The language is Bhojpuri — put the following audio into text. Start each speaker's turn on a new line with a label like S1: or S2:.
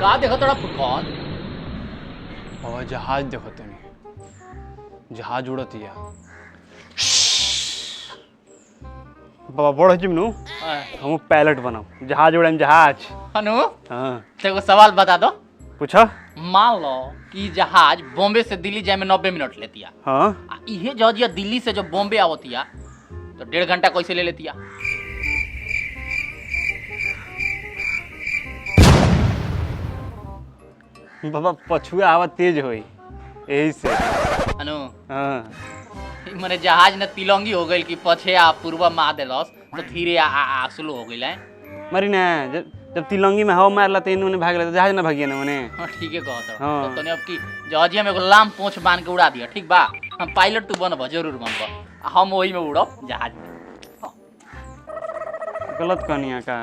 S1: का देखो तोड़ा फुटकॉन
S2: और जहाज देखो तनी जहाज उड़त या बाबा बड़ जिमनु हम पायलट बनम जहाज उड़म जहाज।
S1: हनु
S2: हाँ
S1: तेको सवाल बता दो।
S2: पूछा।
S1: मान लो कि जहाज बॉम्बे से दिल्ली जाए में 90 मिनट लेती है।
S2: हाँ
S1: इहे जहाजिया दिल्ली से जो बॉम्बे आवतिया तो 1.5 घंटा कैसे ले लेती है?
S2: बाबा पछुआ आवा तेज होई यही से।
S1: अनु
S2: हाँ
S1: मने जहाज न तिलंगी हो गई कि पछे आ पूर्वा मा देलस तो धीरे आ स्लो हो गई।
S2: मरी ना जब तिलंगी में हवा मारला तो इन्होंने भाग ले तो जहाज ना भागिए ना मने।
S1: हाँ ठीक है कहत
S2: हाँ।
S1: तो तने अब की जहाजिया में एगो लाम पोंछ बांध के उड़ा दिया ठीक बा। हम पायलट तू बनब जरूर बनब हम वही में उड़ब जहाज में।
S2: गलत कहानियाँ का